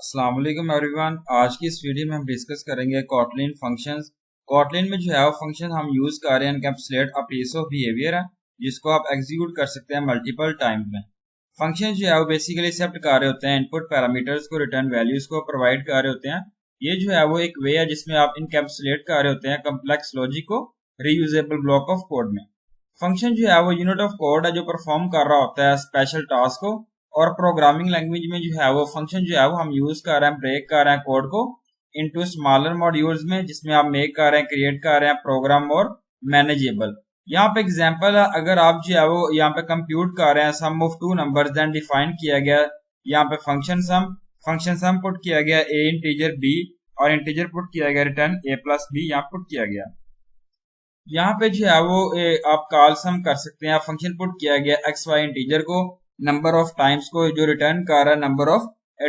अस्सलाम वालेकुम एवरीवन। आज की इस वीडियो में हम डिस्कस करेंगे कॉटलिन फंक्शंस। कॉटलिन में जो है वो फंक्शन हम यूज कर रहे हैं encapsulate a piece of behaviour है जिसको आप एग्जीक्यूट कर सकते हैं मल्टीपल टाइम में। फंक्शन जो है वो बेसिकली एक्सेप्ट कर रहे होते हैं इनपुट पैरामीटर्स को, रिटर्न वैल्यूज को प्रोवाइड कर रहे होते हैं। ये जो है वो एक वे है जिसमें आप इनकैप्सुलेट कर रहे होते हैं कम्प्लेक्स लॉजिक को रीयूजेबल ब्लॉक ऑफ कोड में। फंक्शन जो है वो यूनिट ऑफ कोड है जो परफॉर्म कर रहा होता है स्पेशल टास्क को, और प्रोग्रामिंग लैंग्वेज में जो है वो फंक्शन जो है वो हम यूज कर रहे हैं, ब्रेक कर रहे हैं कोड को इनटू स्मॉलर मॉड्यूल्स में, जिसमें आप मेक कर रहे हैं, क्रिएट कर रहे हैं प्रोग्राम और मैनेजेबल। यहाँ पे एग्जांपल है, अगर आप जो है वो यहाँ पे कंप्यूट कर रहे हैं sum of two numbers, then define किया गया यहाँ पे फंक्शन सम पुट किया गया ए इंटीजर बी और इंटीजर पुट किया गया रिटर्न ए प्लस बी यहाँ पुट किया गया। यहाँ पे जो है वो आप कॉल सम कर सकते हैं। फंक्शन पुट किया गया एक्स वाई इंटीजर को, नंबर ऑफ टाइम्स को जो रिटर्न कर रहा है नंबर ऑफ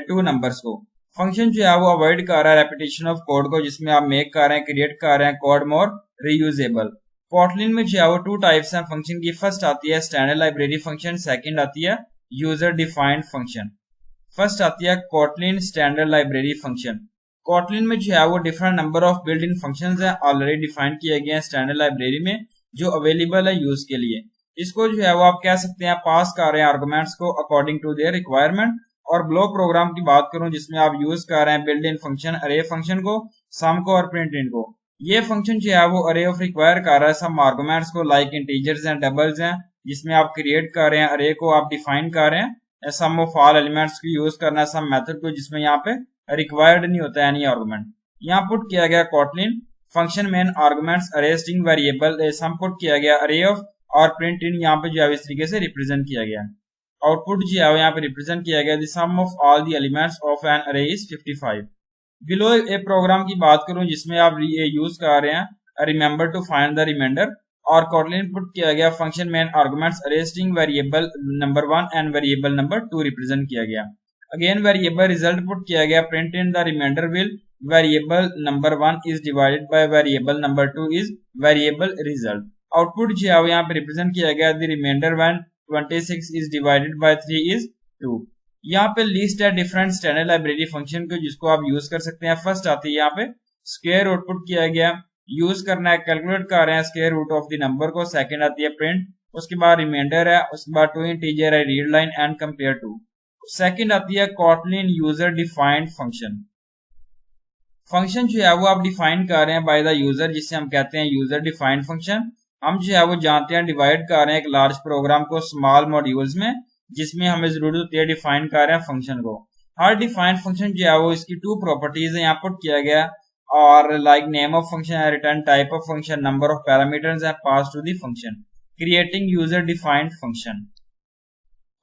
टू नंबर्स को। फंक्शन जो है वो अवॉइड कर रहा है रेपिटेशन ऑफ कोड को, जिसमें आप मेक कर रहे हैं, क्रिएट कर रहे हैं कोड मोर रीयूजेबल। कॉटलिन में जो है वो टू टाइप्स हैं फंक्शन की। फर्स्ट आती है स्टैंडर्ड लाइब्रेरी फंक्शन, सेकंड आती है यूजर डिफाइंड फंक्शन। फर्स्ट आती है Kotlin standard library function. Kotlin में जो है वो different number of built in functions है ऑलरेडी डिफाइन किए गए हैं स्टैंडर्ड लाइब्रेरी में, जो अवेलेबल है यूज के लिए। इसको जो है वो आप कह सकते हैं पास कर रहे हैं आर्गुमेंट्स को अकॉर्डिंग टू देयर रिक्वायरमेंट। और ब्लॉक प्रोग्राम की बात करूं जिसमें आप यूज कर रहे हैं बिल्ट इन फंक्शन अरे फंक्शन को, सम को और प्रिंट इन को। ये फंक्शन जो है वो अरे ऑफ रिक्वायर कर रहा है सम आर्गुमेंट्स को, लाइक इंटीजर्स हैं, डबल्स हैं, जिसमें आप क्रिएट कर रहे हैं अरे को, आप डिफाइन कर रहे हैं सम ऑफ ऑल एलिमेंट्स को यूज करना है सम मेथड को, जिसमें यहाँ पे रिक्वायर्ड नहीं होता है एनी आर्गुमेंट। यहाँ पुट किया गया Kotlin function main arguments array string variable sum put किया गया अरे ऑफ, और प्रिंट इन यहाँ पे जो है इस तरीके से रिप्रेजेंट किया गया। आउटपुट जो है यहाँ पे रिप्रेजेंट किया गया the sum of all the elements of an array is 55। Below a program की बात करूं जिसमें आप यूज कर रहे हैं remember to find the remainder, और कॉटलिन पुट किया गया function main arguments array string variable number 1 and variable number 2 represent किया गया। अगेन वेरिएबल रिजल्ट पुट किया गया print in the remainder will variable number 1 is divided by variable number 2 is variable result. Output जो है यहाँ पे represent किया गया the remainder when 26 is divided by 3 is 2। यहाँ पे लिस्ट है डिफरेंट स्टैंडर्ड लाइब्रेरी फंक्शन को जिसको आप यूज कर सकते हैं। फर्स्ट आती है यहाँ पे स्क्वायर आउटपुट किया गया, यूज करना है, कैलकुलेट कर रहे हैं square root of the number को। सेकंड आती है प्रिंट, उसके बाद रिमाइंडर है, उसके बाद टू इंटीजर है, read line and compare to. Second आती है Kotlin user defined function. Function जो है वो आप डिफाइन कर रहे हैं बाय द यूजर, जिसे हम कहते हैं यूजर डिफाइंड फंक्शन। हम जो है वो जानते हैं डिवाइड कर रहे हैं एक लार्ज प्रोग्राम को स्मॉल मॉड्यूल्स में, जिसमें हमें जरूरत होती है डिफाइन कर रहे हैं फंक्शन को। हर डिफाइंड फंक्शन जो है वो इसकी टू प्रॉपर्टीज है यहाँ पुट किया गया, और लाइक नेम ऑफ फंक्शन है, return type of function, number of parameters है pass to the function, creating user defined function.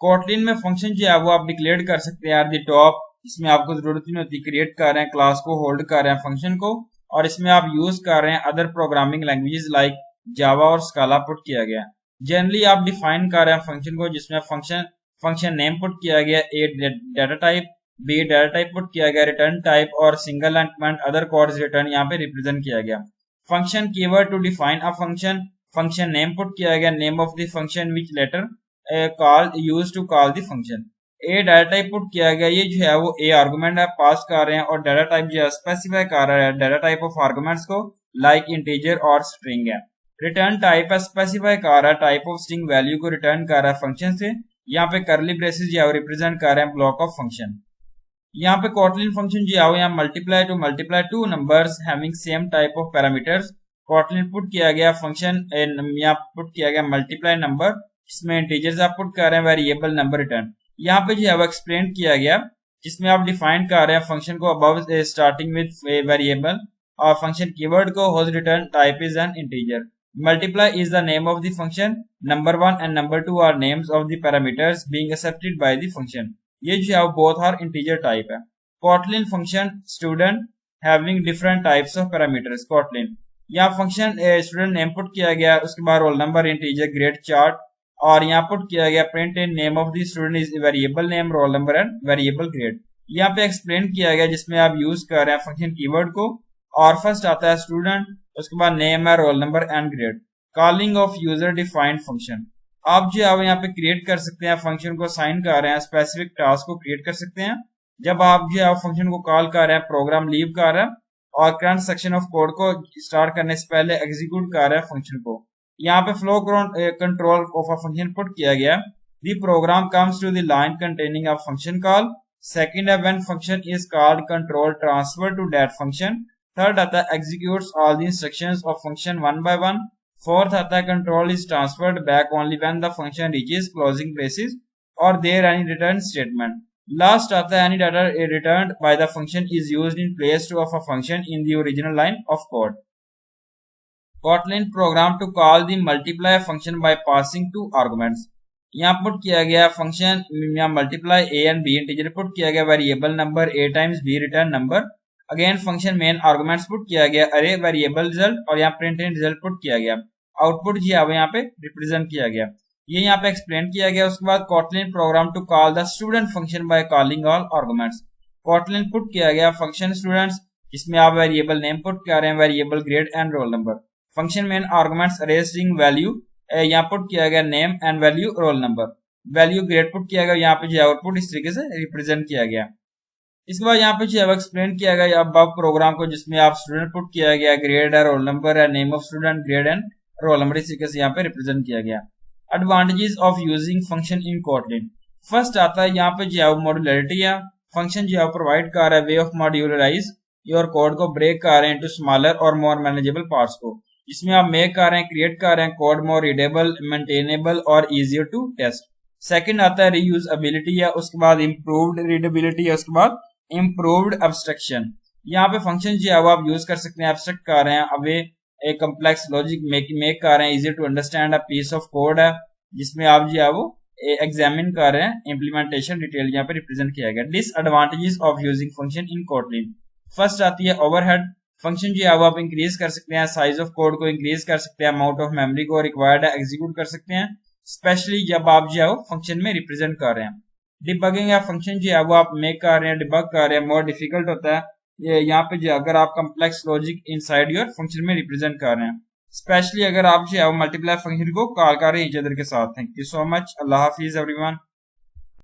Kotlin में फंक्शन जो है वो आप डिक्लेयर कर सकते हैं एट द टॉप, इसमें आपको जरूरत नहीं होती, क्रिएट कर रहे हैं क्लास को, होल्ड कर रहे हैं फंक्शन को, और इसमें आप यूज कर रहे हैं other programming languages like Java और स्काला पुट किया गया। जनरली आप डिफाइन कर रहे हैं फंक्शन को जिसमें फंक्शन नेम पुट किया गया, a data type, b data type put किया गया, रिटर्न टाइप और single and other codes return यहाँ पे रिप्रेजेंट किया गया। Function keyword to define a function, function name put किया गया, name of the function which later call use to call the function. A data type put किया गया, ये जो है वो ए आर्गुमेंट है पास कर रहे हैं, और डाटा टाइप जो है स्पेसिफाई कर रहा है डाटा टाइप ऑफ आर्गुमेंट्स को, लाइक इंटीजर और स्ट्रिंग है। रिटर्न टाइप है स्पेसिफाई कर रहा है टाइप ऑफ स्ट्रिंग वैल्यू को रिटर्न कर रहा है फंक्शन से। यहाँ पे करली ब्रेसेस जो है रिप्रेजेंट कर रहे हैं ब्लॉक ऑफ फंक्शन। यहाँ पे कॉटलिन फंक्शन जो है यहाँ multiply two numbers having same type of parameters. Kotlin put किया गया फंक्शन यहाँ पुट किया गया मल्टीप्लाई नंबर, जिसमें इंटीजर्स आप पुट कर रहे हैं, वेरिएबल नंबर रिटर्न। यहाँ पे जो है वो एक्सप्लेन किया गया जिसमें आप डिफाइन कर रहे हैं फंक्शन को अबव स्टार्टिंग विद वेरिएबल, और फंक्शन कीवर्ड को whose return type is an integer. Multiply is the name of the function. Number 1 and number 2 are names of the parameters being accepted by the function. ये जो है both are integer type है। Kotlin function student having different types of parameters. Kotlin यहाँ function student name put किया गया, उसके बाद roll number, integer, grade, chart, और यहाँ put किया गया print in name of the student is variable name, roll number and variable grade। यहाँ पे explain किया गया जिसमें आप use कर रहे हैं function keyword को, और फर्स्ट आता है स्टूडेंट, उसके बाद नेम है, roll number and grade. Calling of user defined function, आप जो है यहाँ पे क्रिएट कर सकते हैं फंक्शन को, साइन कर रहे हैं स्पेसिफिक टास्क को क्रिएट कर सकते हैं, जब आप जो है फंक्शन को कॉल कर रहे हैं, प्रोग्राम लीव कर रहे हैं और करंट सेक्शन ऑफ कोड को स्टार्ट करने से पहले एग्जीक्यूट कर रहे हैं फंक्शन को। यहाँ पे flow control of a function put किया गया। The program comes to the line containing a function call. Second है when function is called control transfer to that function. Third आता है executes all the instructions of function one by one. Fourth आता है control is transferred back only when the function reaches closing braces और there any return statement. Last आता है any data returned by the function is used in place to of a function in the original line of code. Kotlin program to call the multiply function by passing two arguments. यहाँ put किया गया function यहाँ multiply a and b integer put किया गया variable number a times b return number. Again function main arguments put किया गया अरे variable result और यहाँ प्रिंट इन रिजल्ट पुट किया गया। आउटपुट जी अब यहाँ पे रिप्रेजेंट किया गया, ये यहाँ पे एक्सप्लेन किया गया। उसके बाद Kotlin program to call the student function by calling all arguments. Kotlin put किया गया फंक्शन स्टूडेंट्स, इसमें आप वेरिएबल नेम पुट कर रहे हैं, variable grade and roll number. Function main arguments array string value यहाँ पुट किया गया name and value roll number. Value grade put किया गया, यहाँ पे जो आउटपुट इस तरीके से रिप्रेजेंट किया गया। इसके बाद यहाँ पे जो एक्सप्लेन किया गया अब प्रोग्राम को, जिसमें आप स्टूडेंट पुट किया गया, ग्रेड है, रोल नंबर है, name of student, grade and roll number, इस तरीके से यहाँ पे रिप्रेजेंट किया गया। Advantages of using function in Kotlin। First आता है यहाँ पे जो मॉड्यूलरिटी है, फंक्शन जो प्रोवाइड कर रहा है वे ऑफ मॉड्यूलराइज योर कोड को ब्रेक कर रहे हैं इनटू स्मॉलर और मोर मैनेजेबल पार्ट्स को, जिसमें आप मेक कर रहे हैं, क्रिएट कर रहे हैं कोड मोर रीडेबल, मेंटेनेबल और इजियर टू टेस्ट। सेकंड आता है रीयूजेबिलिटी है, उसके बाद इम्प्रूव्ड रीडेबिलिटी है, उसके बाद इम्प्रूव्ड एब्स्ट्रक्शन। यहाँ पे फंक्शन जो है वो आप यूज कर सकते हैं, एब्स्ट्रक्ट कर रहे हैं, अब एक कम्प्लेक्स लॉजिक मेक कर रहे हैं, easy to understand a piece of code है, जिसमें आप जो है वो एग्जामिन कर रहे हैं, इम्प्लीमेंटेशन डिटेल यहाँ पे रिप्रेजेंट किया गया। Disadvantages of using function in Kotlin। First आती है ओवरहेड। फंक्शन जो है वो आप इंक्रीज कर सकते हैं, साइज ऑफ कोड को इंक्रीज कर सकते हैं, अमाउंट ऑफ मेमोरी को रिक्वायर्ड है एग्जीक्यूट कर सकते हैं, स्पेशली जब आप जो है वो फंक्शन में रिप्रेजेंट कर रहे हैं। डिबगिंग या फंक्शन जो है वो आप मेक कर रहे हैं, डिबग कर रहे हैं, मोर डिफिकल्ट होता है ये यहाँ पे जो अगर आप complex logic inside your function में रिप्रेजेंट कर रहे हैं, स्पेशली अगर आप जो है मल्टीप्लाई फंक्शन को कॉल कर रहे हैं ईच अदर के साथ। Thank you so much. Allah Hafiz everyone.